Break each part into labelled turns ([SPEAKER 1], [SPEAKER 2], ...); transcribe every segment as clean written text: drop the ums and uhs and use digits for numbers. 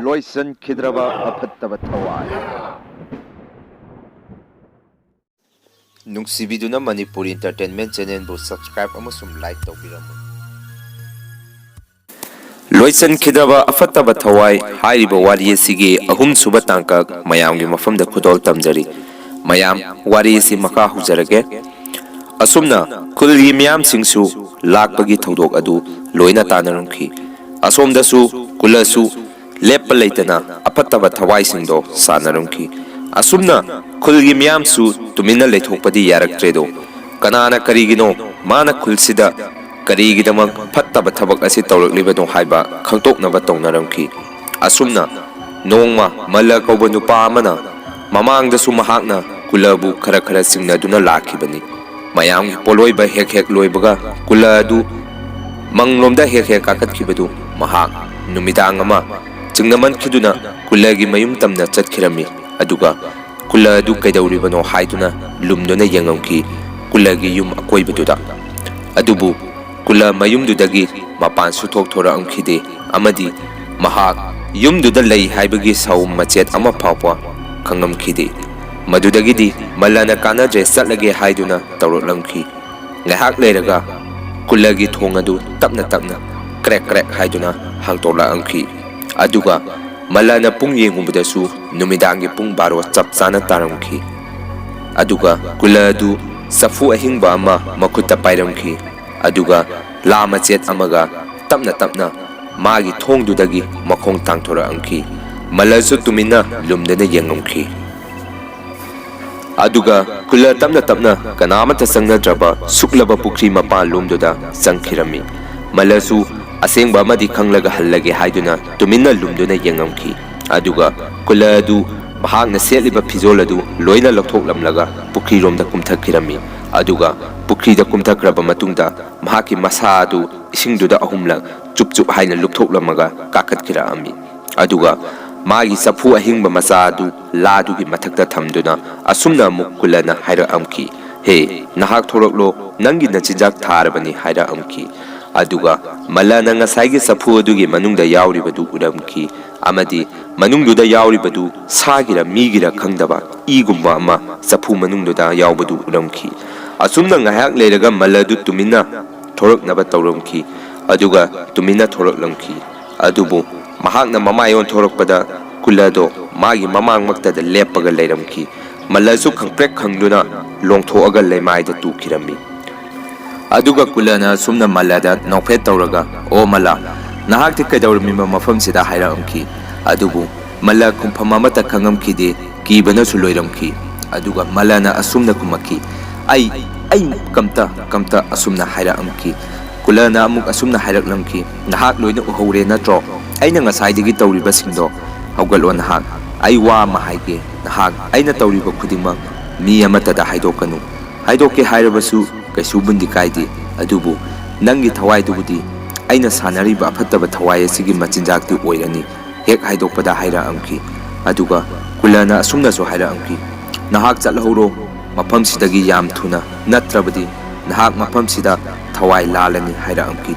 [SPEAKER 1] ꯂꯣꯏꯁꯤꯟꯈꯤꯗ꯭ꯔꯕ ꯑꯐꯠꯇꯕ ꯊꯋꯥꯏ
[SPEAKER 2] ꯅꯨꯡꯁꯤꯕꯤꯗꯨꯅ ꯃꯅꯤꯄꯨꯔ ꯏꯟꯇꯔꯇꯦꯟꯃꯦꯟꯠ ꯆꯦꯅꯦꯜꯕꯨ ꯁꯕꯁꯀ꯭ꯔꯥꯏꯕ ꯑꯃꯁꯨꯡ ꯂꯥꯏꯛ ꯇꯧꯕꯤꯔꯝꯃꯨ ꯂꯣꯏꯁꯤꯟꯈꯤꯗ꯭ꯔꯕ ꯑꯐꯠꯇꯕ ꯊꯋꯥꯏ ꯍꯥꯏꯔꯤꯕ ꯋꯥꯔꯤ ꯑꯁꯤꯒꯤ ꯑꯍꯨꯝꯁꯨꯕ ꯇꯥꯡꯀꯛ ꯃꯌꯥꯝꯒꯤ ꯃꯐꯝꯗ ꯈꯨꯗꯣꯜ ꯇꯝꯖꯔꯤ ꯃꯌꯥꯝ ꯋꯥꯔꯤ ꯑꯁꯤ ꯃꯈꯥ ꯍꯧꯖꯔꯒꯦ ꯑꯁꯨꯝꯅ ꯈꯨꯜꯒꯤ ꯃꯤꯌꯥꯝꯁꯤꯡꯁꯨ ꯂꯥꯛꯄꯒꯤ ꯊꯧꯗꯣꯛ ꯑꯗꯨ ꯂꯣꯏꯅ ꯇꯥꯟꯅꯔꯝꯈꯤ ꯑꯁꯣꯝꯗꯁꯨ ꯀꯨꯂꯁꯨ ꯂꯦꯞꯄ ꯂꯩꯇꯅ ꯑꯐꯠꯇꯕ ꯊꯋꯥꯏꯁꯤꯡꯗꯣ ꯁꯥꯟꯅꯔꯝꯈꯤ ꯑꯁꯨꯝꯅ ꯈꯨꯜꯒꯤ ꯃꯤꯌꯥꯝꯁꯨ ꯇꯨꯃꯤꯟꯅ ꯂꯩꯊꯣꯛꯄꯗꯤ ꯌꯥꯔꯛꯇ꯭ꯔꯦꯗꯣ ꯀꯅꯥꯅ ꯀꯔꯤꯒꯤꯅꯣ ꯃꯥꯅ ꯈꯨꯜꯁꯤꯗ ꯀꯔꯤꯒꯤꯗꯃꯛ ꯐꯠꯇꯕ ꯊꯕꯛ ꯑꯁꯤ ꯇꯧꯔꯛꯂꯤꯕꯅꯣ ꯍꯥꯏꯕ ꯈꯪꯗꯣꯛꯅꯕ ꯇꯧꯅꯔꯝꯈꯤ ꯑꯁꯨꯝꯅ ꯅꯣꯡꯃ ꯃꯜꯂ ꯀꯧꯕ ꯅꯨꯄꯥ ꯑꯃꯅ ꯃꯃꯥꯡꯗꯁꯨ ꯃꯍꯥꯛꯅ ꯀꯨꯂꯕꯨ ꯈꯔ ꯆꯤꯡꯅꯗꯨꯅ ꯂꯥꯛꯈꯤꯕꯅꯤ ꯃꯌꯥꯝꯒꯤ ꯄꯣꯠꯂꯣꯏꯕ ꯍꯦꯛ ꯂꯣꯏꯕꯒ ꯀꯨꯂ ꯑꯗꯨ ꯃꯪꯂꯣꯝꯗ ꯍꯦꯛ ꯀꯥꯈꯠꯈꯤꯕꯗꯨ ꯃꯍꯥꯛ ꯅꯨꯃꯤꯗꯥꯡ ꯑꯃ ꯆꯤꯡꯅꯃꯟꯈꯤꯗꯨꯅ ꯀꯨꯂꯒꯤ ꯃꯌꯨꯝ ꯇꯝꯅ ꯆꯠꯈꯤꯔꯝꯃꯤ ꯑꯗꯨꯒ ꯀꯨꯂ ꯑꯗꯨ ꯀꯩꯗꯧꯔꯤꯕꯅꯣ ꯍꯥꯏꯗꯨꯅ ꯂꯨꯝꯗꯨꯅ ꯌꯦꯡꯉꯝꯈꯤ ꯀꯨꯂꯒꯤ ꯌꯨꯝ ꯑꯀꯣꯏꯕꯗꯨꯗ ꯑꯗꯨꯕꯨ ꯀꯨꯂ ꯃꯌꯨꯝꯗꯨꯗꯒꯤ ꯃꯄꯥꯟ ꯁꯨꯊꯣꯛ ꯊꯣꯔꯛꯑꯝꯈꯤꯗꯦ ꯑꯃꯗꯤ ꯃꯍꯥꯛ ꯌꯨꯝꯗꯨꯗ ꯂꯩ ꯍꯥꯏꯕꯒꯤ ꯁꯥꯎ ꯃꯆꯦꯠ ꯑꯃ ꯐꯥꯎꯕ ꯈꯪꯉꯝꯈꯤꯗꯦ ꯃꯗꯨꯗꯒꯤꯗꯤ ꯃꯜꯂꯅ ꯀꯥꯟꯅꯗ꯭ꯔꯦ ꯆꯠꯂꯒꯦ ꯍꯥꯏꯗꯨꯅ ꯇꯧꯔꯛꯂꯝꯈꯤ ꯉꯥꯏꯍꯥꯛ ꯂꯩꯔꯒ ꯀꯨꯂꯒꯤ ꯊꯣꯡ ꯑꯗꯨ ꯇꯞꯅ ꯀ꯭ꯔꯦꯛ ꯍꯥꯏꯗꯨꯅ ꯍꯥꯡꯇꯣꯛꯂꯛꯑꯝꯈꯤ ꯑꯗꯨꯒ ꯃꯜꯂꯅ ꯄꯨꯡ ꯌꯦꯡꯉꯨꯕꯗꯁꯨ ꯅꯨꯃꯤꯗꯥꯡꯒꯤ ꯄꯨꯡ 12 ꯆꯞ ꯆꯥꯅ ꯇꯥꯔꯝꯈꯤ ꯑꯗꯨꯒ ꯀꯨꯂ ꯑꯗꯨ ꯆꯐꯨ ꯑꯍꯤꯡꯕ ꯑꯃ ꯃꯈꯨꯠꯇ ꯄꯥꯏꯔꯝꯈꯤ ꯑꯗꯨꯒ ꯂꯥ ꯃꯆꯦꯠ ꯑꯃꯒ ꯇꯞꯅ ꯃꯥꯒꯤ ꯊꯣꯡꯗꯨꯗꯒꯤ ꯃꯈꯣꯡ ꯇꯥꯡꯊꯣꯔꯛꯑꯝꯈꯤ ꯃꯜꯂꯁꯨ ꯇꯨꯃꯤꯟꯅ ꯂꯨꯝꯗꯅ ꯌꯦꯡꯉꯝꯈꯤ ꯑꯗꯨꯒ ꯀꯨꯂ ꯇꯞꯅ ꯀꯅꯥꯃꯠꯇ ꯆꯪꯅꯗ꯭ꯔꯕ ꯁꯨꯛꯂꯕ ꯄꯨꯈ꯭ꯔꯤ ꯃꯄꯥꯟ ꯂꯣꯝꯗꯨꯗ ꯆꯪꯈꯤꯔꯝꯃꯤ ꯃꯜꯂꯁꯨ ꯑꯁꯦꯡꯕ ꯑꯃꯗꯤ ꯈꯪꯂꯒ ꯍꯜꯂꯒꯦ ꯍꯥꯏꯗꯨꯅ ꯇꯨꯃꯤꯟꯅ ꯂꯨꯝꯗꯨꯅ ꯌꯦꯡꯉꯝꯈꯤ ꯑꯗꯨꯒ ꯀꯨꯂ ꯑꯗꯨ ꯃꯍꯥꯛꯅ ꯁꯦꯠꯂꯤꯕ ꯐꯤꯖꯣꯜ ꯑꯗꯨ ꯂꯣꯏꯅ ꯂꯧꯊꯣꯛꯂꯝꯂꯒ ꯄꯨꯈ꯭ꯔꯤꯔꯣꯝꯗ ꯀꯨꯝꯊꯈꯤꯔꯝꯃꯤ ꯑꯗꯨꯒ ꯄꯨꯈ꯭ꯔꯤꯗ ꯀꯨꯝꯊꯈ꯭ꯔꯕ ꯃꯇꯨꯡꯗ ꯃꯍꯥꯛꯀꯤ ꯃꯁꯥ ꯑꯗꯨ ꯏꯁꯤꯡꯗꯨꯗ ꯑꯍꯨꯝꯂꯛ ꯆꯨꯞ ꯍꯥꯏꯅ ꯂꯨꯞꯊꯣꯛꯂꯝꯃꯒ ꯀꯥꯈꯠꯈꯤꯔꯛꯑꯝꯃꯤ ꯑꯗꯨꯒ ꯃꯥꯒꯤ ꯆꯐꯨ ꯑꯍꯤꯡꯕ ꯃꯆꯥ ꯑꯗꯨ ꯂꯥꯗꯨꯒꯤ ꯃꯊꯛꯇ ꯊꯝꯗꯨꯅ ꯑꯁꯨꯝꯅ ꯑꯃꯨꯛ ꯀꯨꯂꯅ ꯍꯥꯏꯔꯛꯑꯝꯈꯤ ꯍꯦ ꯅꯍꯥꯛ ꯊꯣꯔꯛꯂꯣ ꯅꯪꯒꯤ ꯅꯆꯤꯟꯖꯥꯛ ꯊꯥꯔꯕꯅꯤ ꯍꯥꯏꯔꯛꯑꯝꯈꯤ ꯑꯗꯨꯒ ꯃꯜꯂꯅ ꯉꯁꯥꯏꯒꯤ ꯆꯐꯨ ꯑꯗꯨꯒꯤ ꯃꯅꯨꯡꯗ ꯌꯥꯎꯔꯤꯕꯗꯨ ꯎꯔꯝꯈꯤ ꯑꯃꯗꯤ ꯃꯅꯨꯡꯗꯨꯗ ꯌꯥꯎꯔꯤꯕꯗꯨ ꯁꯥꯒꯤꯔ ꯃꯤꯒꯤꯔ ꯈꯪꯗꯕ ꯏꯒꯨꯝꯕ ꯑꯃ ꯆꯐꯨ ꯃꯅꯨꯡꯗꯨꯗ ꯌꯥꯎꯕꯗꯨ ꯎꯔꯝꯈꯤ ꯑꯁꯨꯝꯅ ꯉꯥꯏꯍꯥꯛ ꯂꯩꯔꯒ ꯃꯜꯂꯗꯨ ꯇꯨꯃꯤꯟꯅ ꯊꯣꯔꯛꯅꯕ ꯇꯧꯔꯝꯈꯤ ꯑꯗꯨꯒ ꯇꯨꯃꯤꯟꯅ ꯊꯣꯔꯛꯂꯝꯈꯤ ꯑꯗꯨꯕꯨ ꯃꯍꯥꯛꯅ ꯃꯃꯥꯏ ꯑꯣꯟꯊꯣꯔꯛꯄꯗ ꯀꯨꯂꯗꯣ ꯃꯥꯒꯤ ꯃꯃꯥꯡꯃꯛꯇꯗ ꯂꯦꯞꯄꯒ ꯂꯩꯔꯝꯈꯤ ꯃꯜꯂꯁꯨ ꯈꯪꯄ꯭ꯔꯦꯛ ꯈꯪꯗꯨꯅ ꯂꯣꯡꯊꯣꯛꯑꯒ ꯂꯩꯃꯥꯏꯗ ꯇꯨꯈꯤꯔꯝꯃꯤ ꯑꯗꯨꯒ ꯀꯨꯂꯅ ꯑꯁꯨꯝꯅ ꯃꯜꯂꯗ ꯅꯣꯛꯐꯦꯠ ꯇꯧꯔꯒ ꯑꯣ ꯃꯜꯂ ꯅꯍꯥꯛꯇꯤ ꯀꯩꯗꯧꯔꯝꯃꯤꯕ ꯃꯐꯝꯁꯤꯗ ꯍꯥꯏꯔꯛꯑꯝꯈꯤ ꯑꯗꯨꯕꯨ ꯃꯜꯂ ꯈꯨꯝꯐꯝ ꯑꯃꯠꯇ ꯈꯪꯉꯝꯈꯤꯗꯦ ꯀꯤꯕꯅꯁꯨ ꯂꯣꯏꯔꯝꯈꯤ ꯑꯗꯨꯒ ꯃꯜꯂꯅ ꯑꯁꯨꯝꯅ ꯈꯨꯝꯃꯛꯈꯤ ꯑꯩ ꯀꯝꯇ ꯑꯁꯨꯝꯅ ꯍꯥꯏꯔꯛꯑꯝꯈꯤ ꯀꯨꯂꯅ ꯑꯃꯨꯛ ꯑꯁꯨꯝꯅ ꯍꯥꯏꯔꯛꯂꯝꯈꯤ ꯅꯍꯥꯛ ꯂꯣꯏꯅ ꯎꯍꯧꯔꯦ ꯅꯠꯇ꯭ꯔꯣ ꯑꯩꯅ ꯉꯁꯥꯏꯗꯒꯤ ꯇꯧꯔꯤꯕꯁꯤꯡꯗꯣ ꯍꯧꯒꯠꯂꯣ ꯅꯍꯥꯛ ꯑꯩ ꯋꯥ ꯑꯃ ꯍꯥꯏꯒꯦ ꯅꯍꯥꯛ ꯑꯩꯅ ꯇꯧꯔꯤꯕ ꯈꯨꯗꯤꯡꯃꯛ ꯃꯤ ꯑꯃꯠꯇꯗ ꯍꯥꯏꯗꯣꯛꯀꯅꯨ ꯍꯥꯏꯗꯣꯛꯀꯦ ꯍꯥꯏꯔꯕꯁꯨ ꯀꯩꯁꯨꯕꯨꯗꯤ ꯀꯥꯏꯗꯦ ꯑꯗꯨꯕꯨ ꯅꯪꯒꯤ ꯊꯋꯥꯏꯗꯨꯕꯨꯗꯤ ꯑꯩꯅ ꯁꯥꯟꯅꯔꯤꯕ ꯑꯐꯠꯇꯕ ꯊꯋꯥꯏ ꯑꯁꯤꯒꯤ ꯃꯆꯤꯟꯖꯥꯛꯇꯤ ꯑꯣꯏꯔꯅꯤ ꯍꯦꯛ ꯍꯥꯏꯗꯣꯛꯄꯗ ꯍꯥꯏꯔꯛꯑꯝꯈꯤ ꯑꯗꯨꯒ ꯀꯨꯂꯅ ꯑꯁꯨꯝꯅꯁꯨ ꯍꯥꯏꯔꯛꯑꯝꯈꯤ ꯅꯍꯥꯛ ꯆꯠꯍꯧꯔꯣ ꯃꯐꯝꯁꯤꯗꯒꯤ ꯌꯥꯝ ꯊꯨꯅ ꯅꯠꯇ꯭ꯔꯕꯗꯤ ꯅꯍꯥꯛ ꯃꯐꯝꯁꯤꯗ ꯊꯋꯥꯏ ꯂꯥꯜꯂꯅꯤ ꯍꯥꯏꯔꯛꯑꯝꯈꯤ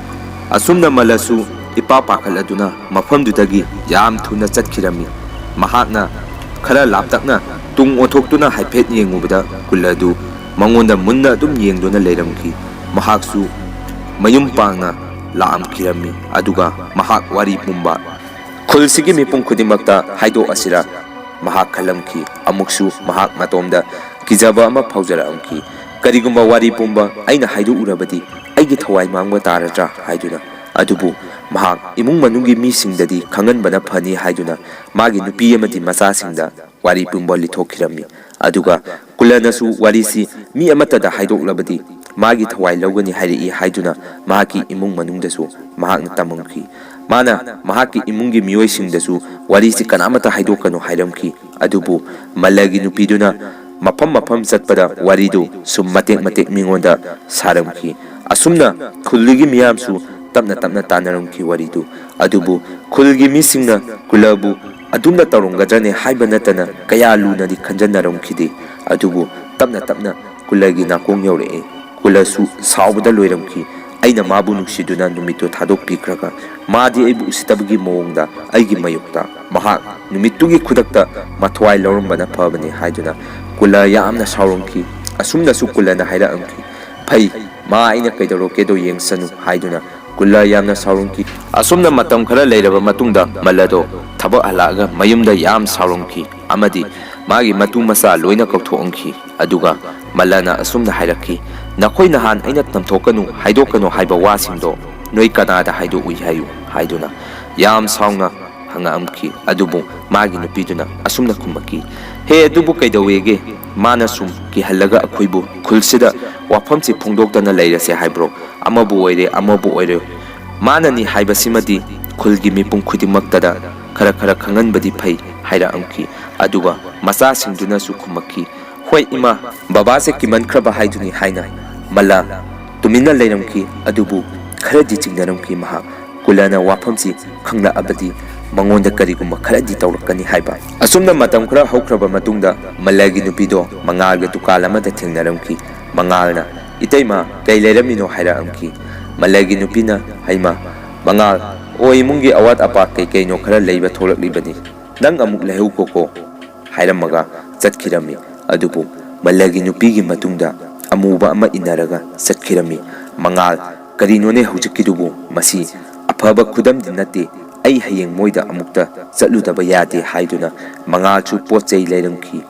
[SPEAKER 2] ꯑꯁꯨꯝꯅ ꯃꯜꯂꯁꯨ ꯏꯄꯥ ꯄꯥꯈꯠꯂꯗꯨꯅ ꯃꯐꯝꯗꯨꯗꯒꯤ ꯌꯥꯝ ꯊꯨꯅ ꯆꯠꯈꯤꯔꯝꯃꯤ ꯃꯍꯥꯛꯅ ꯈꯔ ꯂꯥꯞꯇꯛꯅ ꯇꯨꯡ ꯑꯣꯟꯊꯣꯛꯇꯨꯅ ꯍꯥꯏꯐꯦꯠ ꯌꯦꯡꯉꯨꯕꯗ ꯀꯨꯂꯗꯨ ꯃꯉꯣꯟꯗ ꯃꯨꯟꯅ ꯑꯗꯨꯝ ꯌꯦꯡꯗꯨꯅ ꯂꯩꯔꯝꯈꯤ ꯃꯍꯥꯛꯁꯨ ꯃꯌꯨꯝ ꯄꯥꯡꯅ ꯂꯥꯛꯑꯝꯈꯤꯔꯝꯃꯤ ꯑꯗꯨꯒ ꯃꯍꯥꯛ ꯋꯥꯔꯤ ꯄꯨꯝꯕ ꯈꯨꯜꯁꯤꯒꯤ ꯃꯤꯄꯨꯝ ꯈꯨꯗꯤꯡꯃꯛꯇ ꯍꯥꯏꯗꯣꯛꯑꯁꯤꯔ ꯃꯍꯥꯛ ꯈꯜꯂꯝꯈꯤ ꯑꯃꯨꯛꯁꯨ ꯃꯍꯥꯛ ꯃꯇꯣꯝꯗ ꯀꯤꯖꯕ ꯑꯃ ꯐꯥꯎꯖꯔꯛꯑꯝꯈꯤ ꯀꯔꯤꯒꯨꯝꯕ ꯋꯥꯔꯤ ꯄꯨꯝꯕ ꯑꯩꯅ ꯍꯥꯏꯗꯣꯛꯎꯔꯕꯗꯤ ꯑꯩꯒꯤ ꯊꯋꯥꯏ ꯃꯥꯡꯕ ꯇꯥꯔꯗ꯭ꯔꯥ ꯍꯥꯏꯗꯨꯅ ꯑꯗꯨꯕꯨ ꯃꯍꯥꯛ ꯏꯃꯨꯡ ꯃꯅꯨꯡꯒꯤ ꯃꯤꯁꯤꯡꯗꯗꯤ ꯈꯪꯍꯟꯕꯅ ꯐꯅꯤ ꯍꯥꯏꯗꯨꯅ ꯃꯥꯒꯤ ꯅꯨꯄꯤ ꯑꯃꯗꯤ ꯃꯆꯥꯁꯤꯡꯗ ꯋꯥꯔꯤ ꯄꯨꯝꯕ ꯂꯤꯊꯣꯛꯈꯤꯔꯝꯃꯤ ꯑꯗꯨꯒ ꯀꯨꯂꯅꯁꯨ ꯋꯥꯔꯤꯁꯤ ꯃꯤ ꯑꯃꯠꯇꯗ ꯍꯥꯏꯗꯣꯛꯂꯕꯗꯤ ꯃꯥꯒꯤ ꯊꯋꯥꯏ ꯂꯧꯒꯅꯤ ꯍꯥꯏꯔꯛꯏ ꯍꯥꯏꯗꯨꯅ ꯃꯍꯥꯛꯀꯤ ꯏꯃꯨꯡ ꯃꯅꯨꯡꯗꯁꯨ ꯃꯍꯥꯛꯅ ꯇꯝꯃꯝꯈꯤ ꯃꯥꯅ ꯃꯍꯥꯛꯀꯤ ꯏꯃꯨꯡꯒꯤ ꯃꯤꯑꯣꯏꯁꯤꯡꯗꯁꯨ ꯋꯥꯔꯤꯁꯤ ꯀꯅꯥꯃꯠꯇ ꯍꯥꯏꯗꯣꯛꯀꯅꯨ ꯍꯥꯏꯔꯝꯈꯤ ꯑꯗꯨꯕꯨ ꯃꯜꯂꯒꯤ ꯅꯨꯄꯤꯗꯨꯅ ꯃꯐꯝ ꯆꯠꯄꯗ ꯋꯥꯔꯤꯗꯨ ꯁꯨꯝ ꯃꯇꯦꯛ ꯃꯤꯉꯣꯟꯗ ꯁꯥꯔꯝꯈꯤ ꯑꯁꯨꯝꯅ ꯈꯨꯜꯒꯤ ꯃꯤꯌꯥꯝꯁꯨ ꯇꯞꯅ ꯇꯥꯟꯅꯔꯝꯈꯤ ꯋꯥꯔꯤꯗꯨ ꯑꯗꯨꯕु ꯈꯨꯜꯒꯤ ꯃꯤꯁꯤꯡꯅ ꯀꯨꯂꯕꯨ ꯑꯗꯨꯝꯅ ꯇꯧꯔꯝꯒꯗ꯭ꯔꯅꯦ ꯍꯥꯏꯕ ꯅꯠꯇꯅ ꯀꯌꯥ ꯂꯨꯅꯗꯤ ꯈꯟꯖꯟꯅꯔꯝꯈꯤꯗꯦ ꯑꯗꯨꯕꯨ ꯇꯞꯅ ꯀꯨꯂꯒꯤ ꯅꯥꯀꯣꯡ ꯌꯧꯔꯛꯑꯦ ꯀꯨꯂꯁꯨ ꯁꯥꯎꯕꯗ ꯂꯣꯏꯔꯝꯈꯤ ꯑꯩꯅ ꯃꯥꯕꯨ ꯅꯨꯡꯁꯤꯗꯨꯅ ꯅꯨꯃꯤꯠꯇꯨ ꯊꯥꯗꯣꯛꯄꯤꯈ꯭ꯔꯒ ꯃꯥꯗꯤ ꯑꯩꯕꯨ ꯎꯁꯤꯠꯇꯕꯒꯤ ꯃꯑꯣꯡꯗ ꯑꯩꯒꯤ ꯃꯥꯌꯣꯛꯇ ꯃꯍꯥꯛ ꯅꯨꯃꯤꯠꯇꯨꯒꯤ ꯈꯨꯗꯛꯇ ꯃꯊ꯭ꯋꯥꯏ ꯂꯧꯔꯝꯕꯅ ꯐꯕꯅꯤ ꯍꯥꯏꯗꯨꯅ ꯀꯨꯜꯂ ꯌꯥꯝꯅ ꯁꯥꯎꯔꯝꯈꯤ꯫ ꯑꯁꯨꯝꯅꯁꯨ ꯀꯨꯜꯂꯅ ꯍꯥꯏꯔꯛꯑꯝꯈꯤ, ꯐꯩ, ꯃꯥ ꯑꯩꯅ ꯀꯩꯗꯧꯔꯛꯀꯦꯗꯣ ꯌꯦꯡꯁꯅꯨ ꯍꯥꯏꯗꯨꯅ ꯀꯨꯜꯂ ꯌꯥꯝꯅ ꯁꯥꯎꯔꯝꯈꯤ꯫ ꯑꯁꯨꯝꯅ ꯃꯇꯝ ꯈꯔ ꯂꯩꯔꯕ ꯃꯇꯨꯡꯗ ꯃꯜꯂꯗꯣ ꯊꯕꯛ ꯍꯜꯂꯛꯑꯒ ꯃꯌꯨꯝꯗ ꯌꯥꯝ ꯁꯥꯎꯔꯝꯈꯤ ꯑꯃꯗꯤ ꯃꯥꯒꯤ ꯃꯇꯨ ꯃꯆꯥ ꯂꯣꯏꯅ ꯀꯧꯊꯣꯛꯑꯝꯈꯤ꯫ ꯑꯗꯨꯒ ꯃꯜꯂꯅ ꯑꯁꯨꯝꯅ ꯍꯥꯏꯔꯛꯈꯤ, ꯅꯈꯣꯏ ꯅꯍꯥꯟ ꯑꯩꯅ ꯇꯝꯊꯣꯛꯀꯅꯨ ꯍꯥꯏꯗꯣꯛꯀꯅꯨ ꯍꯥꯏꯕ ꯋꯥꯁꯤꯡꯗꯣ ꯅꯣꯏ ꯀꯅꯥꯗ ꯍꯥꯏꯗꯣꯛꯎꯏ ꯍꯥꯏꯌꯨ ꯍꯥꯏꯗꯨꯅ ꯌꯥꯝ ꯁꯥꯎꯅ ꯍꯪꯉꯛꯑꯝꯈꯤ꯫ ꯑꯗꯨꯕꯨ ꯃꯥꯒꯤ ꯅꯨꯄꯤꯗꯨꯅ ꯑꯁꯨꯝꯅ ꯈꯨꯝꯃꯛꯈꯤ, ꯍꯦ ꯑꯗꯨꯕꯨ ꯀꯩꯗꯧꯋꯦꯒꯦ? ꯃꯥꯅ ꯁꯨꯝ ꯀꯤꯍꯜꯂꯒ ꯑꯩꯈꯣꯏꯕꯨ ꯈꯨꯜꯁꯤꯗ ꯋꯥꯐꯝꯁꯤ ꯐꯣꯡꯗꯣꯛꯇꯅ ꯂꯩꯔꯁꯦ ꯍꯥꯏꯕ꯭ꯔꯣ? ꯑꯃꯕꯨ ꯑꯣꯏꯔꯦ ꯑꯃꯕꯨ ꯑꯣꯏꯔꯦ ꯃꯥꯅꯅꯤ ꯍꯥꯏꯕꯁꯤꯃꯗꯤ ꯈꯨꯜꯒꯤ ꯃꯤꯄꯨꯝ ꯈꯨꯗꯤꯡꯃꯛꯇꯗ ꯈꯔ ꯈꯔ ꯈꯪꯍꯟꯕꯗꯤ ꯐꯩ ꯍꯥꯏꯔꯛꯑꯝꯈꯤ꯫ ꯑꯗꯨꯒ ꯃꯆꯥꯁꯤꯡꯗꯨꯅꯁꯨ ꯈꯨꯝꯃꯛꯈꯤ, ꯍꯣꯏ ꯏꯃꯥ, ꯕꯕꯥꯁꯦ ꯀꯤꯃꯟꯈ꯭ꯔꯕ ꯍꯥꯏꯗꯨꯅꯤ ꯍꯥꯏꯅ꯫ ꯃꯜꯂ ꯇꯨꯃꯤꯟꯅ ꯂꯩꯔꯝꯈꯤ꯫ ꯑꯗꯨꯕꯨ ꯈꯔꯗꯤ ꯆꯤꯡꯅꯔꯝꯈꯤ ꯃꯍꯥꯛ ꯀꯨꯜꯂꯅ ꯋꯥꯐꯝꯁꯤ ꯈꯪꯂꯛꯑꯕꯗꯤ ꯃꯉꯣꯟꯗ ꯀꯔꯤꯒꯨꯝꯕ ꯈꯔꯗꯤ ꯇꯧꯔꯛꯀꯅꯤ ꯍꯥꯏꯕ꯫ ꯑꯁꯨꯝꯅ ꯃꯇꯝ ꯈꯔ ꯍꯧꯈ꯭ꯔꯕ ꯃꯇꯨꯡꯗ ꯃꯜꯂꯒꯤ ꯅꯨꯄꯤꯗꯣ ꯃꯉꯥꯜꯒ ꯗꯨꯀꯥꯟ ꯑꯃꯗ ꯊꯦꯡꯅꯔꯝꯈꯤ꯫ ꯃꯉꯥꯜꯅ, ꯏꯇꯩꯃ, ꯀꯩ ꯂꯩꯔꯝꯃꯤꯅꯣ ꯍꯥꯏꯔꯛꯑꯝꯈꯤ꯫ ꯃꯜꯂꯒꯤ ꯅꯨꯄꯤꯅ, ꯍꯩꯃ, ꯃꯉꯥꯜ, ꯑꯣ ꯏꯃꯨꯡꯒꯤ ꯑꯋꯥꯠ ꯑꯄꯥ ꯀꯩꯀꯩꯅꯣ ꯈꯔ ꯂꯩꯕ ꯊꯣꯛꯂꯛꯂꯤꯕꯅꯤ, ꯅꯪ ꯑꯃꯨꯛ ꯂꯩꯍꯧꯀꯣ ꯍꯥꯏꯔꯝꯃꯒ ꯆꯠꯈꯤꯔꯝꯃꯤ꯫ ꯑꯗꯨꯕꯨ ꯃꯜꯂꯒꯤ ꯅꯨꯄꯤꯒꯤ ꯃꯇꯨꯡꯗ ꯑꯃꯨꯕ ꯑꯃ ꯏꯟꯅꯔꯒ ꯆꯠꯈꯤꯔꯝꯃꯤ꯫ ꯃꯉꯥꯜ, ꯀꯔꯤꯅꯣꯅꯦ ꯍꯧꯖꯤꯛꯀꯤꯗꯨꯕꯨ? ꯃꯁꯤ ꯑꯐꯕ ꯈꯨꯗꯝꯗꯤ ꯅꯠꯇꯦ, ꯑꯩ ꯍꯌꯦꯡ ꯃꯣꯏꯗ ꯑꯃꯨꯛꯇ ꯆꯠꯂꯨꯗꯕ ꯌꯥꯗꯦ ꯍꯥꯏꯗꯨꯅ ꯃꯉꯥꯜꯁꯨ ꯄꯣꯠ ꯆꯩ ꯂꯩꯔꯝꯈꯤ꯫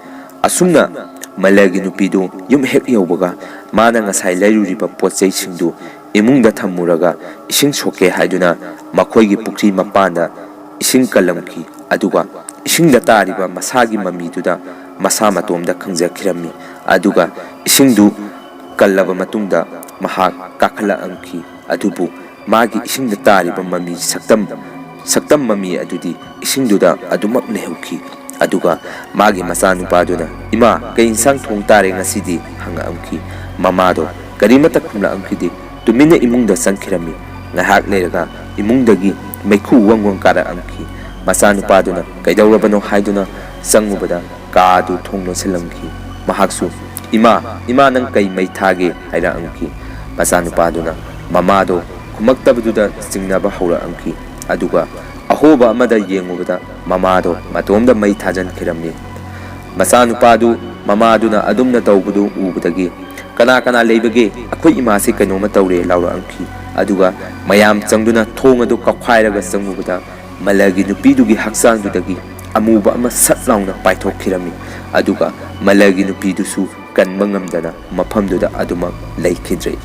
[SPEAKER 2] ꯑꯁꯨꯝꯅ ꯃꯜꯂꯒꯤ ꯅꯨꯄꯤꯗꯨ ꯌꯨꯝ ꯍꯦꯛ ꯌꯧꯕꯒ ꯃꯥꯅ ꯉꯁꯥꯏ ꯂꯩꯔꯨꯔꯤꯕ ꯄꯣꯠ ꯆꯩꯁꯤꯡꯗꯨ ꯏꯃꯨꯡꯗ ꯊꯝꯃꯨꯔꯒ ꯏꯁꯤꯡ ꯁꯣꯛꯀꯦ ꯍꯥꯏꯗꯨꯅ ꯃꯈꯣꯏꯒꯤ ꯄꯨꯈ꯭ꯔꯤ ꯃꯄꯥꯟꯗ ꯏꯁꯤꯡ ꯀꯜꯂꯝꯈꯤ꯫ ꯑꯗꯨꯒ ꯏꯁꯤꯡꯗ ꯇꯥꯔꯤꯕ ꯃꯁꯥꯒꯤ ꯃꯃꯤꯗꯨꯗ ꯃꯁꯥ ꯃꯇꯣꯝꯗ ꯈꯪꯖꯈꯤꯔꯝꯃꯤ꯫ ꯑꯗꯨꯒ ꯏꯁꯤꯡꯗꯨ ꯀꯜꯂꯕ ꯃꯇꯨꯡꯗ ꯃꯍꯥꯛ ꯀꯥꯈꯠꯂꯛꯑꯝꯈꯤ꯫ ꯑꯗꯨꯕꯨ ꯃꯥꯒꯤ ꯏꯁꯤꯡꯗ ꯇꯥꯔꯤꯕ ꯃꯃꯤ ꯁꯛꯇꯝ ꯃꯃꯤ ꯑꯗꯨꯗꯤ ꯏꯁꯤꯡꯗꯨꯗ ꯑꯗꯨꯃꯛ ꯂꯩꯍꯧꯈꯤ꯫ ꯑꯗꯨꯒ ꯃꯥꯒꯤ ꯃꯆꯥꯅꯨꯄꯥꯗꯨꯅ, ꯏꯃꯥ, ꯀꯩ ꯏꯟꯁꯥꯡ ꯊꯣꯡ ꯇꯥꯔꯦ ꯉꯁꯤꯗꯤ ꯍꯪꯉꯛꯑꯝꯈꯤ꯫ ꯃꯃꯥꯗꯣ ꯀꯔꯤꯃꯠꯇ ꯈꯨꯝꯂꯛꯑꯝꯈꯤꯗꯦ, ꯇꯨꯃꯤꯟꯅ ꯏꯃꯨꯡꯗ ꯆꯪꯈꯤꯔꯝꯃꯤ꯫ ꯉꯥꯏꯍꯥꯛ ꯂꯩꯔꯒ ꯏꯃꯨꯡꯗꯒꯤ ꯃꯩꯈꯨ ꯋꯪ ꯋꯪ ꯀꯥꯔꯛꯑꯝꯈꯤ꯫ ꯃꯆꯥꯅꯨꯄꯥꯗꯨꯅ ꯀꯩꯗꯧꯔꯕꯅꯣ ꯍꯥꯏꯗꯨꯅ ꯆꯪꯉꯨꯕꯗ ꯀꯥ ꯑꯗꯨ ꯊꯣꯡ ꯂꯣꯟꯁꯤꯜꯂꯝꯈꯤ꯫ ꯃꯍꯥꯛꯁꯨ, ꯏꯃꯥ, ꯅꯪ ꯀꯩ ꯃꯩ ꯊꯥꯒꯦ ꯍꯥꯏꯔꯛꯑꯝꯈꯤ꯫ ꯃꯆꯥꯅꯨꯄꯥꯗꯨꯅ ꯃꯃꯥꯗꯣ ꯈꯨꯝꯃꯛꯇꯕꯗꯨꯗ ꯆꯤꯡꯅꯕ ꯍꯧꯔꯛꯑꯝꯈꯤ꯫ ꯑꯗꯨꯒ ꯑꯍꯣꯕ ꯑꯃꯗ ꯌꯦꯡꯉꯨꯕꯗ ꯃꯃꯥꯗꯣ ꯃꯇꯣꯝꯗ ꯃꯩ ꯊꯥꯖꯤꯟꯈꯤꯔꯝꯃꯤ꯫ ꯃꯆꯥꯅꯨꯄꯥꯗꯨ ꯃꯃꯥꯗꯨꯅ ꯑꯗꯨꯝꯅ ꯇꯧꯕꯗꯨ ꯎꯕꯗꯒꯤ, ꯀꯅꯥ ꯀꯅꯥ ꯂꯩꯕꯒꯦ? ꯑꯩꯈꯣꯏ ꯏꯃꯥꯁꯤ ꯀꯩꯅꯣꯝꯃ ꯇꯧꯔꯦ ꯂꯥꯎꯔꯛꯑꯝꯈꯤ꯫ ꯑꯗꯨꯒ ꯃꯌꯥꯝ ꯆꯪꯗꯨꯅ ꯊꯣꯡ ꯑꯗꯨ ꯀꯥꯎꯈꯥꯏꯔꯒ ꯆꯪꯉꯨꯕꯗ ꯃꯜꯂꯒꯤ ꯅꯨꯄꯤꯗꯨꯒꯤ ꯍꯛꯆꯥꯡꯗꯨꯗꯒꯤ ꯑꯃꯨꯕ ꯑꯃ ꯁꯠ ꯂꯥꯎꯅ ꯄꯥꯏꯊꯣꯛꯈꯤꯔꯝꯃꯤ꯫ ꯑꯗꯨꯒ ꯃꯜꯂꯒꯤ ꯅꯨꯄꯤꯗꯨꯁꯨ ꯀꯟꯕ ꯉꯝꯗꯅ ꯃꯐꯝꯗꯨꯗ ꯑꯗꯨꯃꯛ ꯂꯩꯈꯤꯗ꯭ꯔꯦ꯫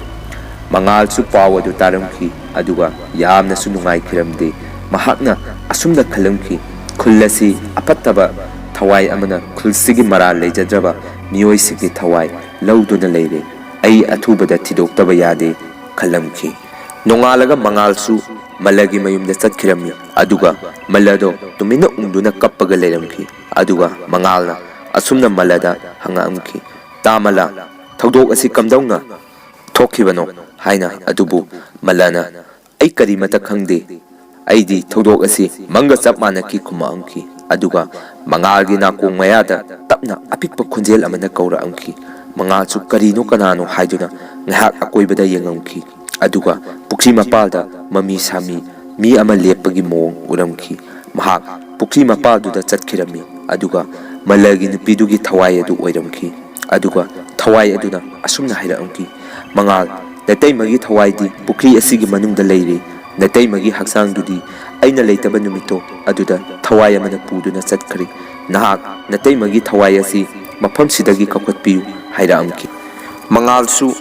[SPEAKER 2] ꯃꯉꯥꯜꯁꯨ ꯄꯥꯎ ꯑꯗꯨ ꯇꯥꯔꯝꯈꯤ꯫ ꯑꯗꯨꯒ ꯌꯥꯝꯅꯁꯨ ꯅꯨꯡꯉꯥꯏꯈꯤꯔꯝꯗꯦ꯫ ꯃꯍꯥꯛꯅ ꯑꯁꯨꯝꯅ ꯈꯜꯂꯝꯈꯤ, ꯈꯨꯜ ꯑꯁꯤ ꯑꯐꯠꯇꯕ ꯊꯋꯥꯏ ꯑꯃꯅ ꯈꯨꯜꯁꯤꯒꯤ ꯃꯔꯥꯜ ꯂꯩꯖꯗ꯭ꯔꯕ ꯃꯤꯑꯣꯏꯁꯤꯡꯒꯤ ꯊꯋꯥꯏ ꯂꯧꯗꯨꯅ ꯂꯩꯔꯦ, ꯑꯩ ꯑꯊꯨꯕꯗ ꯊꯤꯗꯣꯛꯇꯕ ꯌꯥꯗꯦ ꯈꯜꯂꯝꯈꯤ꯫ ꯅꯣꯡꯉꯥꯜꯂꯒ ꯃꯉꯥꯜꯁꯨ ꯃꯜꯂꯒꯤ ꯃꯌꯨꯝꯗ ꯆꯠꯈꯤꯔꯝꯃꯤ꯫ ꯑꯗꯨꯒ ꯃꯜꯂꯗꯣ ꯇꯨꯃꯤꯟꯅ ꯎꯪꯗꯨꯅ ꯀꯞꯄꯒ ꯂꯩꯔꯝꯈꯤ꯫ ꯑꯗꯨꯒ ꯃꯉꯥꯜꯅ ꯑꯁꯨꯝꯅ ꯃꯜꯂꯗ ꯍꯪꯉꯛꯑꯝꯈꯤ, ꯇꯥ ꯃꯜꯂ, ꯊꯧꯗꯣꯛ ꯑꯁꯤ ꯀꯝꯗꯧꯅ ꯊꯣꯛꯈꯤꯕꯅꯣ ꯍꯥꯏꯅ꯫ ꯑꯗꯨꯕꯨ ꯃꯜꯂꯅ, ꯑꯩ ꯀꯔꯤꯃꯠꯇ ꯈꯪꯗꯦ, ꯑꯩꯗꯤ ꯊꯧꯗꯣꯛ ꯑꯁꯤ ꯃꯪꯒ ꯆꯞ ꯃꯥꯟꯅꯈꯤ ꯈꯨꯝꯃꯛꯑꯝꯈꯤ꯫ ꯑꯗꯨꯒ ꯃꯉꯥꯜꯒꯤ ꯅꯥꯀꯣꯡ ꯃꯌꯥꯗ ꯇꯞꯅ ꯑꯄꯤꯛꯄ ꯈꯣꯟꯖꯦꯜ ꯑꯃꯅ ꯀꯧꯔꯛꯑꯝꯈꯤ꯫ ꯃꯉꯥꯜꯁꯨ ꯀꯔꯤꯅꯣ ꯀꯅꯥꯅꯣ ꯍꯥꯏꯗꯨꯅ ꯉꯥꯏꯍꯥꯛ ꯑꯀꯣꯏꯕꯗ ꯌꯦꯡꯉꯝꯈꯤ꯫ ꯑꯗꯨꯒ ꯄꯨꯈ꯭ꯔꯤ ꯃꯄꯥꯜꯗ ꯃꯃꯤ ꯁꯥꯃꯤ ꯃꯤ ꯑꯃ ꯂꯦꯞꯄꯒꯤ ꯃꯑꯣꯡ ꯎꯔꯝꯈꯤ꯫ ꯃꯍꯥꯛ ꯄꯨꯈ꯭ꯔꯤ ꯃꯄꯥꯜꯗꯨꯗ ꯆꯠꯈꯤꯔꯝꯃꯤ꯫ ꯑꯗꯨꯒ ꯃꯜꯂꯒꯤ ꯅꯨꯄꯤꯗꯨꯒꯤ ꯊꯋꯥꯏ ꯑꯗꯨ ꯑꯣꯏꯔꯝꯈꯤ꯫ ꯑꯗꯨꯒ ꯊꯋꯥꯏ ꯑꯗꯨꯅ ꯑꯁꯨꯝꯅ ꯍꯥꯏꯔꯛꯑꯝꯈꯤ, ꯃꯉꯥꯜ, ꯅꯇꯩꯃꯒꯤ ꯊꯋꯥꯏꯗꯤ ꯄꯨꯈ꯭ꯔꯤ ꯑꯁꯤꯒꯤ ꯃꯅꯨꯡꯗ ꯂꯩꯔꯦ, ꯅꯇꯩꯃꯒꯤ ꯍꯛꯆꯥꯡꯗꯨꯗꯤ ꯑꯩꯅ ꯂꯩꯇꯕ ꯅꯨꯃꯤꯠꯇꯣ ꯑꯗꯨꯗ ꯊꯋꯥꯏ ꯑꯃꯅ ꯄꯨꯗꯨꯅ ꯆꯠꯈ꯭ꯔꯦ, ꯅꯍꯥꯛ ꯅꯇꯩꯃꯒꯤ ꯊꯋꯥꯏ ꯑꯁꯤ ꯃꯐꯝꯁꯤꯗꯒꯤ ꯀꯧꯈꯠꯄꯤꯌꯨ ꯍꯥꯏꯔꯛꯑꯝꯈꯤ꯫ ꯃꯉꯥꯜꯁꯨ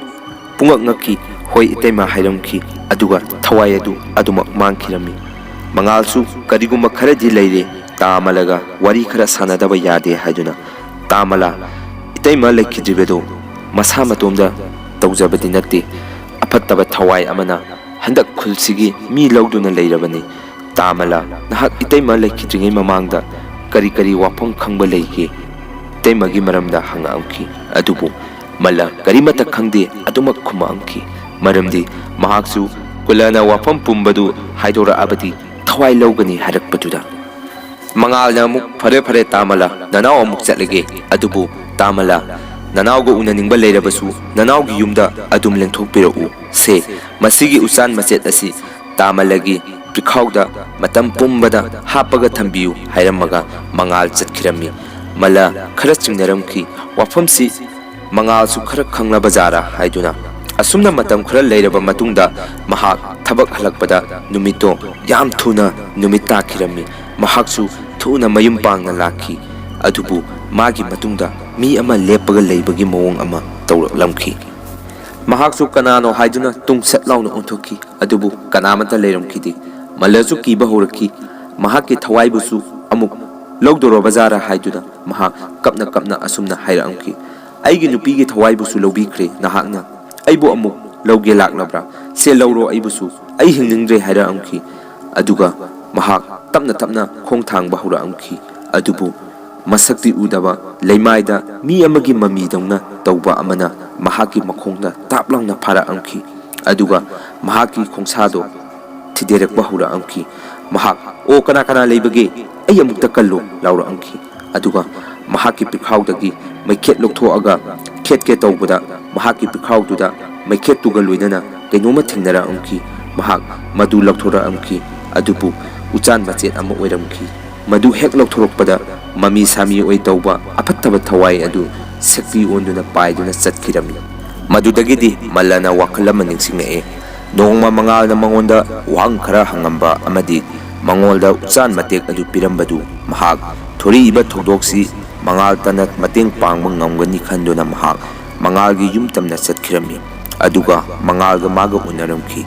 [SPEAKER 2] ꯄꯨꯡꯉꯛ ꯉꯛꯈꯤ, ꯍꯣꯏ ꯏꯇꯩꯃ ꯍꯥꯏꯔꯝꯈꯤ꯫ ꯑꯗꯨꯒ ꯊꯋꯥꯏ ꯑꯗꯨ ꯑꯗꯨꯃꯛ ꯃꯥꯡꯈꯤꯔꯝꯃꯤ꯫ ꯃꯉꯥꯜꯁꯨ ꯀꯔꯤꯒꯨꯝꯕ ꯈꯔꯗꯤ ꯂꯩꯔꯦ, ꯇꯥ ꯃꯜꯂꯒ ꯋꯥꯔꯤ ꯈꯔ ꯁꯥꯟꯅꯗꯕ ꯌꯥꯗꯦ ꯍꯥꯏꯗꯨꯅ, ꯇꯥ ꯃꯜꯂ, ꯏꯇꯩꯃ ꯂꯩꯈꯤꯗ꯭ꯔꯤꯕꯗꯣ ꯃꯁꯥ ꯃꯇꯣꯝꯗ ꯇꯧꯖꯕꯗꯤ ꯅꯠꯇꯦ, ꯑꯐꯠꯇꯕ ꯊꯋꯥꯏ ꯑꯃꯅ ꯍꯟꯗꯛ ꯈꯨꯜꯁꯤꯒꯤ ꯃꯤ ꯂꯧꯗꯨꯅ ꯂꯩꯔꯕꯅꯤ꯫ ꯇꯥ ꯃꯜꯂ, ꯅꯍꯥꯛ ꯏꯇꯩꯃ ꯂꯩꯈꯤꯗ꯭ꯔꯤꯉꯩ ꯃꯃꯥꯡꯗ ꯀꯔꯤ ꯀꯔꯤ ꯋꯥꯐꯝ ꯈꯪꯕ ꯂꯩꯒꯦ? ꯏꯇꯩꯃꯒꯤ ꯃꯔꯝꯗ ꯍꯪꯉꯛꯑꯝꯈꯤ꯫ ꯑꯗꯨꯕꯨ ꯃꯜꯂ ꯀꯔꯤꯃꯠꯇ ꯈꯪꯗꯦ ꯑꯗꯨꯃꯛ ꯈꯨꯝꯃꯛꯑꯝꯈꯤ꯫ ꯃꯔꯝꯗꯤ ꯃꯍꯥꯛꯁꯨ ꯀꯨꯜꯂꯅ ꯋꯥꯐꯝ ꯄꯨꯝꯕꯗꯨ ꯍꯥꯏꯗꯣꯔꯛꯑꯕꯗꯤ ꯊꯋꯥꯏ ꯂꯧꯒꯅꯤ ꯍꯥꯏꯔꯛꯄꯗꯨꯗ꯫ ꯃꯉꯥꯜꯅ ꯑꯃꯨꯛ, ꯐꯔꯦ ꯐꯔꯦ ꯇꯥ ꯃꯜꯂ, ꯅꯅꯥꯎ ꯑꯃꯨꯛ ꯆꯠꯂꯒꯦ꯫ ꯑꯗꯨꯕꯨ ꯇꯥ ꯃꯜꯂ, ꯅꯅꯥꯎꯒ ꯎꯅꯅꯤꯡꯕ ꯂꯩꯔꯕꯁꯨ ꯅꯅꯥꯎꯒꯤ ꯌꯨꯝꯗ ꯑꯗꯨꯝ ꯂꯦꯡꯊꯣꯛꯄꯤꯔꯛꯎ ꯁꯦ ꯃꯁꯤꯒꯤ ꯎꯆꯥꯟ ꯃꯆꯦꯠ ꯑꯁꯤ ꯇꯥꯃꯂꯒꯤ ꯄꯤꯈꯥꯎꯗ ꯃꯇꯝ ꯄꯨꯝꯕꯗ ꯍꯥꯞꯄꯒ ꯊꯝꯕꯤꯌꯨ ꯍꯥꯏꯔꯝꯃꯒ ꯃꯉꯥꯜ ꯆꯠꯈꯤꯔꯝꯃꯤ꯫ ꯃꯜꯂ ꯈꯔ ꯆꯤꯡꯅꯔꯝꯈꯤ, ꯋꯥꯐꯝꯁꯤ ꯃꯉꯥꯜꯁꯨ ꯈꯔ ꯈꯪꯂꯕꯖꯥꯔꯥ ꯍꯥꯏꯗꯨꯅ꯫ ꯑꯁꯨꯝꯅ ꯃꯇꯝ ꯈꯔ ꯂꯩꯔꯕ ꯃꯇꯨꯡꯗ ꯃꯍꯥꯛ ꯊꯕꯛ ꯍꯜꯂꯛꯄꯗ ꯅꯨꯃꯤꯠꯇꯣ ꯌꯥꯝ ꯊꯨꯅ ꯅꯨꯃꯤꯠ ꯇꯥꯈꯤꯔꯝꯃꯤ꯫ ꯃꯍꯥꯛꯁꯨ ꯊꯨꯅ ꯃꯌꯨꯝ ꯄꯥꯡꯅ ꯂꯥꯛꯈꯤ꯫ ꯑꯗꯨꯕꯨ ꯃꯥꯒꯤ ꯃꯇꯨꯡꯗ ꯃꯤ ꯑꯃ ꯂꯦꯞꯄꯒ ꯂꯩꯕꯒꯤ ꯃꯑꯣꯡ ꯑꯃ ꯇꯧꯔꯛꯂꯝꯈꯤ꯫ ꯃꯍꯥꯛꯁꯨ ꯀꯅꯥꯅꯣ ꯍꯥꯏꯗꯨꯅ ꯇꯨꯡꯁꯠ ꯂꯥꯎꯅ ꯑꯣꯟꯊꯣꯛꯈꯤ꯫ ꯑꯗꯨꯕꯨ ꯀꯅꯥꯃꯠꯇ ꯂꯩꯔꯝꯈꯤꯗꯦ꯫ ꯃꯜꯂꯁꯨ ꯀꯤꯕ ꯍꯧꯔꯛꯈꯤ꯫ ꯃꯍꯥꯛꯀꯤ ꯊꯋꯥꯏꯕꯨꯁꯨ ꯑꯃꯨꯛ ꯂꯧꯗꯣꯔꯕꯖꯥꯔꯥ ꯍꯥꯏꯗꯨꯅ ꯃꯍꯥꯛ ꯀꯞꯅ ꯀꯞꯅ ꯑꯁꯨꯝꯅ ꯍꯥꯏꯔꯛꯑꯝꯈꯤ, ꯑꯩꯒꯤ ꯅꯨꯄꯤꯒꯤ ꯊꯋꯥꯏꯕꯨꯁꯨ ꯂꯧꯕꯤꯈ꯭ꯔꯦ ꯅꯍꯥꯛꯅ, ꯑꯩꯕꯨ ꯑꯃꯨꯛ ꯂꯧꯒꯦ ꯂꯥꯛꯂꯕ꯭ꯔꯥ? ꯁꯦ ꯂꯧꯔꯣ ꯑꯩꯕꯨꯁꯨ, ꯑꯩ ꯍꯤꯡꯅꯤꯡꯗ꯭ꯔꯦ ꯍꯥꯏꯔꯛꯑꯝꯈꯤ꯫ ꯑꯗꯨꯒ ꯃꯍꯥꯛ ꯇꯞꯅ ꯇꯞꯅ ꯈꯣꯡ ꯊꯥꯡꯕ ꯍꯧꯔꯛꯑꯝꯈꯤ꯫ ꯑꯗꯨꯕꯨ ꯃꯁꯛꯇꯤ ꯎꯗꯕ ꯂꯩꯃꯥꯏꯗ ꯃꯤ ꯑꯃꯒꯤ ꯃꯃꯤꯗꯧꯅ ꯇꯧꯕ ꯑꯃꯅ ꯃꯍꯥꯛꯀꯤ ꯃꯈꯣꯡꯗ ꯇꯥꯞ ꯂꯥꯎꯅ ꯐꯥꯔꯛꯑꯝꯈꯤ꯫ ꯑꯗꯨꯒ ꯃꯍꯥꯛꯀꯤ ꯈꯣꯡꯁꯥꯗꯣ ꯊꯤꯗꯦꯔꯛꯄ ꯍꯧꯔꯛꯑꯝꯈꯤ꯫ ꯃꯍꯥꯛ ꯑꯣ ꯀꯅꯥ ꯀꯅꯥ ꯂꯩꯕꯒꯦ? ꯑꯩ ꯑꯃꯨꯛꯇ ꯀꯜꯂꯣ ꯂꯥꯎꯔꯛꯑꯝꯈꯤ꯫ ꯑꯗꯨꯒ ꯃꯍꯥꯛꯀꯤ ꯄꯤꯈꯥꯎꯗꯒꯤ ꯃꯩꯈꯦꯠ ꯂꯧꯊꯣꯛꯑꯒ ꯈꯦꯠꯀꯦ ꯇꯧꯕꯗ ꯃꯍꯥꯛꯀꯤ ꯄꯤꯈꯥꯎꯗꯨꯗ ꯃꯩꯈꯦꯠꯇꯨꯒ ꯂꯣꯏꯅꯅ ꯀꯩꯅꯣꯝꯃ ꯊꯦꯡꯅꯔꯛꯑꯝꯈꯤ꯫ ꯃꯍꯥꯛ ꯃꯗꯨ ꯂꯧꯊꯣꯔꯛꯑꯝꯈꯤ꯫ ꯑꯗꯨꯕꯨ ꯎꯆꯥꯟ ꯃꯆꯦꯠ ꯑꯃ ꯑꯣꯏꯔꯝꯈꯤ꯫ ꯃꯗꯨ ꯍꯦꯛ ꯂꯧꯊꯣꯔꯛꯄꯗ ꯃꯃꯤ ꯁꯥꯃꯤ ꯑꯣꯏ ꯇꯧꯕ ꯑꯐꯠꯇꯕ ꯊꯋꯥꯏ ꯑꯗꯨ ꯁꯛꯇꯤ ꯑꯣꯟꯗꯨꯅ ꯄꯥꯏꯗꯨꯅ ꯆꯠꯈꯤꯔꯝꯃꯤ꯫ ꯃꯗꯨꯗꯒꯤꯗꯤ ꯃꯜꯂꯅ ꯋꯥꯈꯜ ꯑꯃ ꯅꯤꯡꯁꯤꯡꯉꯛꯑꯦ꯫ ꯅꯣꯡꯃ ꯃꯉꯥꯜꯅ ꯃꯉꯣꯟꯗ ꯋꯥꯍꯪ ꯈꯔ ꯍꯪꯉꯝꯕ ꯑꯃꯗꯤ ꯃꯉꯣꯟꯗ ꯎꯆꯥꯟ ꯃꯇꯦꯛ ꯑꯗꯨ ꯄꯤꯔꯝꯕꯗꯨ ꯃꯍꯥꯛ ꯊꯣꯔꯛꯏꯕ ꯊꯧꯗꯣꯛꯁꯤ ꯃꯉꯥꯜꯇꯅ ꯃꯇꯦꯡ ꯄꯥꯡꯕ ꯉꯝꯒꯅꯤ ꯈꯟꯗꯨꯅ ꯃꯍꯥꯛ ꯃꯉꯥꯜꯒꯤ ꯌꯨꯝ ꯇꯝꯅ ꯆꯠꯈꯤꯔꯝꯃꯤ꯫ ꯑꯗꯨꯒ ꯃꯉꯥꯜꯒ ꯃꯥꯒ ꯎꯅꯔꯝꯈꯤ꯫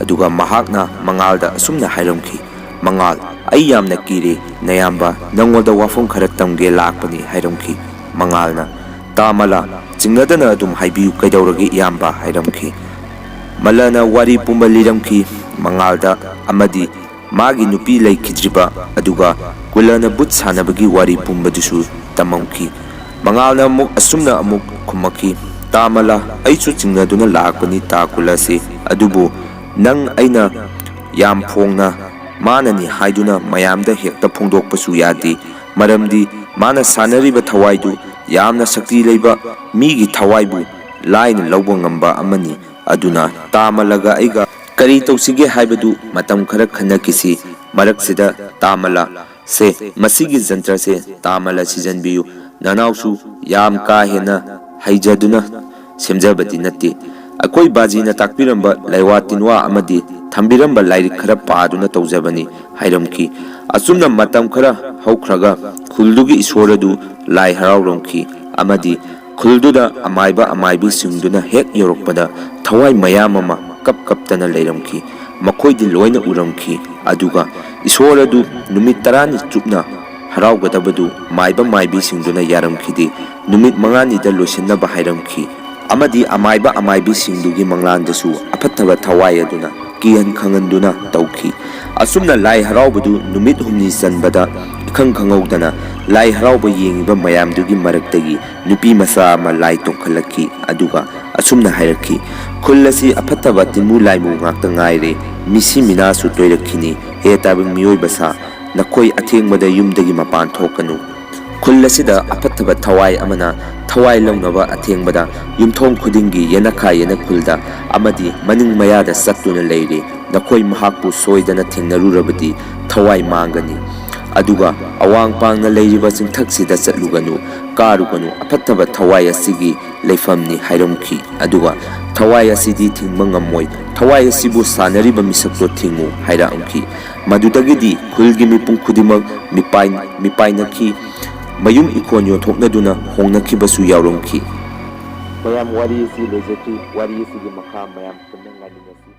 [SPEAKER 2] ꯑꯗꯨꯒ ꯃꯍꯥꯛꯅ ꯃꯉꯥꯜꯗ ꯑꯁꯨꯝꯅ ꯍꯥꯏꯔꯝꯈꯤ, ꯃꯉꯥꯜ, ꯑꯩ ꯌꯥꯝꯅ ꯀꯤꯔꯦ, ꯅꯌꯥꯝꯕ ꯅꯪꯉꯣꯟꯗ ꯋꯥꯐꯝ ꯈꯔ ꯇꯝꯒꯦ ꯂꯥꯛꯄꯅꯤ ꯍꯥꯏꯔꯝꯈꯤ꯫ ꯃꯉꯥꯜꯅ, ꯇꯥꯃꯂꯥ, ꯆꯤꯡꯅꯗꯅ ꯑꯗꯨꯝ ꯍꯥꯏꯕꯤꯌꯨ ꯀꯩꯗꯧꯔꯒꯦ ꯏꯌꯥꯝꯕ ꯍꯥꯏꯔꯝꯈꯤ꯫ ꯃꯜꯂꯅ ꯋꯥꯔꯤ ꯄꯨꯝꯕ ꯂꯤꯔꯝꯈꯤ ꯃꯉꯥꯜꯗ, ꯑꯃꯗꯤ ꯃꯥꯒꯤ ꯅꯨꯄꯤ ꯂꯩꯈꯤꯗ꯭ꯔꯤꯕ ꯑꯗꯨꯒ ꯀꯨꯂꯅ ꯕꯨꯠ ꯁꯥꯟꯅꯕꯒꯤ ꯋꯥꯔꯤ ꯄꯨꯝꯕꯗꯨꯁꯨ ꯇꯝꯃꯝꯈꯤ꯫ ꯃꯉꯥꯜꯅ ꯑꯃꯨꯛ ꯑꯁꯨꯝꯅ ꯑꯃꯨꯛ ꯈꯨꯝꯃꯛꯈꯤ, ꯇꯥꯃꯂꯥ, ꯑꯩꯁꯨ ꯆꯤꯡꯅꯗꯨꯅ ꯂꯥꯛꯄꯅꯤ ꯇꯥ ꯀꯨꯂꯁꯦ, ꯑꯗꯨꯕꯨ ꯅꯪ ꯑꯩꯅ ꯌꯥꯝ ꯐꯣꯡꯅ ꯃꯥꯅꯅꯤ ꯍꯥꯏꯗꯨꯅ ꯃꯌꯥꯝꯗ ꯍꯦꯛꯇ ꯐꯣꯡꯗꯣꯛꯄꯁꯨ ꯌꯥꯗꯦ, ꯃꯔꯝꯗꯤ ꯃꯥꯅ ꯁꯥꯟꯅꯔꯤꯕ ꯊꯋꯥꯏꯗꯨ ꯌꯥꯝꯅ ꯁꯛꯇꯤ ꯂꯩꯕ ꯃꯤꯒꯤ ꯊꯋꯥꯏꯕꯨ ꯂꯥꯏꯅ ꯂꯧꯕ ꯉꯝꯕ ꯑꯃꯅꯤ꯫ ꯑꯗꯨꯅ ꯇꯥꯃꯂꯒ ꯑꯩꯒ ꯀꯔꯤ ꯇꯧꯁꯤꯒꯦ ꯍꯥꯏꯕꯗꯨ ꯃꯇꯝ ꯈꯔ ꯈꯟꯅꯈꯤꯁꯤ꯫ ꯃꯔꯛꯁꯤꯗ ꯇꯥꯃꯂꯥ, ꯁꯦ ꯃꯁꯤꯒꯤ ꯖꯟꯇ꯭ꯔꯁꯦ ꯇꯥꯃꯂ ꯁꯤꯖꯟꯕꯤꯌꯨ, ꯅꯅꯥꯎꯁꯨ ꯌꯥꯝ ꯀꯥ ꯍꯦꯟꯅ ꯍꯩꯖꯗꯨꯅ ꯁꯦꯝꯖꯕꯗꯤ ꯅꯠꯇꯦ, ꯑꯩꯈꯣꯏ ꯕꯥꯖꯤꯅ ꯇꯥꯛꯄꯤꯔꯝꯕ ꯂꯩꯋꯥ ꯇꯤꯟꯋꯥ ꯑꯃꯗꯤ ꯊꯝꯕꯤꯔꯝꯕ ꯂꯥꯏꯔꯤꯛ ꯈꯔ ꯄꯥꯗꯨꯅ ꯇꯧꯖꯕꯅꯤ ꯍꯥꯏꯔꯝꯈꯤ꯫ ꯑꯁꯨꯝꯅ ꯃꯇꯝ ꯈꯔ ꯍꯧꯈ꯭ꯔꯒ ꯈꯨꯜꯗꯨꯒꯤ ꯏꯁꯣꯔ ꯑꯗꯨ ꯂꯥꯏ ꯍꯔꯥꯎꯔꯝꯈꯤ꯫ ꯑꯃꯗꯤ ꯈꯨꯜꯗꯨꯗ ꯑꯃꯥꯏꯕ ꯑꯃꯥꯏꯕꯤꯁꯤꯡꯗꯨꯅ ꯍꯦꯛ ꯌꯧꯔꯛꯄꯗ ꯊꯋꯥꯏ ꯃꯌꯥꯝ ꯑꯃ ꯀꯞꯇꯅ ꯂꯩꯔꯝꯈꯤ꯫ ꯃꯈꯣꯏꯗꯤ ꯂꯣꯏꯅ ꯎꯔꯝꯈꯤ꯫ ꯑꯗꯨꯒ ꯏꯁꯣꯔ ꯑꯗꯨ ꯅꯨꯃꯤꯠ 10ꯅꯤ ꯆꯨꯞꯅ ꯍꯔꯥꯎꯒꯗꯕꯗꯨ ꯃꯥꯏꯕ ꯃꯥꯏꯕꯤꯁꯤꯡꯗꯨꯅ ꯌꯥꯔꯝꯈꯤꯗꯦ, ꯅꯨꯃꯤꯠ 5ꯅꯤꯗ ꯂꯣꯏꯁꯤꯟꯅꯕ ꯍꯥꯏꯔꯝꯈꯤ꯫ ꯑꯃꯗꯤ ꯑꯃꯥꯏꯕ ꯑꯃꯥꯏꯕꯤꯁꯤꯡꯗꯨꯒꯤ ꯃꯪꯂꯥꯟꯗꯁꯨ ꯑꯐꯠꯇꯕ ꯊꯋꯥꯏ ꯑꯗꯨꯅ ꯀꯤꯍꯟ ꯈꯪꯍꯟꯗꯨꯅ ꯇꯧꯈꯤ꯫ ꯑꯁꯨꯝꯅ ꯂꯥꯏ ꯍꯔꯥꯎꯕꯗꯨ ꯅꯨꯃꯤꯠ 6ꯅꯤ ꯆꯟꯕꯗ ꯏꯈꯪ ꯈꯪꯍꯧꯗꯅ ꯂꯥꯏ ꯍꯔꯥꯎꯕ ꯌꯦꯡꯉꯤꯕ ꯃꯌꯥꯝꯗꯨꯒꯤ ꯃꯔꯛꯇꯒꯤ ꯅꯨꯄꯤ ꯃꯆꯥ ꯑꯃ ꯂꯥꯏ ꯇꯣꯡꯈꯠꯂꯛꯈꯤ꯫ ꯑꯗꯨꯒ ꯑꯁꯨꯝꯅ ꯍꯥꯏꯔꯛꯈꯤ, ꯈꯨꯜ ꯑꯁꯤ ꯑꯐꯠꯇꯕ ꯇꯤꯟꯃꯨ ꯂꯥꯏꯃꯨ ꯉꯥꯛꯇ ꯉꯥꯏꯔꯦ, ꯃꯤꯁꯤ ꯃꯤꯅꯥꯁꯨ ꯇꯣꯏꯔꯛꯈꯤꯅꯤ, ꯍꯦ ꯇꯥꯏꯕꯪ ꯃꯤꯑꯣꯏꯕ ꯁꯥ, ꯅꯈꯣꯏ ꯑꯊꯦꯡꯕꯗ ꯌꯨꯝꯗꯒꯤ ꯃꯄꯥꯟ ꯊꯣꯛꯀꯅꯨ, ꯈꯨꯜ ꯑꯁꯤꯗ ꯑꯐꯠꯇꯕ ꯊꯋꯥꯏ ꯑꯃꯅ ꯊꯋꯥꯏ ꯂꯧꯅꯕ ꯑꯊꯦꯡꯕꯗ ꯌꯨꯝꯊꯣꯡ ꯈꯨꯗꯤꯡꯒꯤ ꯌꯦꯅꯈꯥ ꯌꯦꯅꯈꯨꯜꯗ ꯑꯃꯗꯤ ꯃꯅꯤꯡ ꯃꯌꯥꯗ ꯆꯠꯇꯨꯅ ꯂꯩꯔꯦ, ꯅꯈꯣꯏ ꯃꯍꯥꯛꯄꯨ ꯁꯣꯏꯗꯅ ꯊꯦꯡꯅꯔꯨꯔꯕꯗꯤ ꯊꯋꯥꯏ ꯃꯥꯡꯒꯅꯤ, ꯑꯗꯨꯒ ꯑꯋꯥꯡ ꯄꯥꯡꯅ ꯂꯩꯔꯤꯕ ꯆꯤꯡꯊꯛꯁꯤꯗ ꯆꯠꯂꯨꯒꯅꯨ, ꯀꯥꯔꯨꯒꯅꯨ, ꯑꯐꯠꯇꯕ ꯊꯋꯥꯏ ꯑꯁꯤꯒꯤ ꯂꯩꯐꯝꯅꯤ ꯍꯥꯏꯔꯝꯈꯤ꯫ ꯑꯗꯨꯒ ꯊꯋꯥꯏ ꯑꯁꯤꯗꯤ ꯊꯤꯡꯕ ꯉꯝꯃꯣꯏ, ꯊꯋꯥꯏ ꯑꯁꯤꯕꯨ ꯁꯥꯟꯅꯔꯤꯕ ꯃꯤꯁꯛꯇꯣ ꯊꯤꯡꯉꯨ ꯍꯥꯏꯔꯛꯑꯝꯈꯤ꯫ ꯃꯗꯨꯗꯒꯤꯗꯤ ꯈꯨꯜꯒꯤ ꯃꯤꯄꯨꯝ ꯈꯨꯗꯤꯡꯃꯛ ꯃꯤꯄꯥꯏꯅꯈꯤ, ꯃꯌꯨꯝ ꯏꯈꯣꯟ ꯌꯣꯟꯊꯣꯛꯅꯗꯨꯅ ꯍꯣꯡꯅꯈꯤꯕꯁꯨ ꯌꯥꯎꯔꯝꯈꯤ꯫ ꯃꯌꯥꯝ ꯋꯥꯔꯤ ꯑꯁꯤ ꯂꯣꯏꯖꯈꯤ꯫ ꯋꯥꯔꯤ ꯑꯁꯤꯒꯤ ꯃꯈꯥ ꯃꯌꯥꯝ ꯄꯨꯟꯅ ꯉꯥꯏꯃꯤꯟꯅꯁꯤ꯫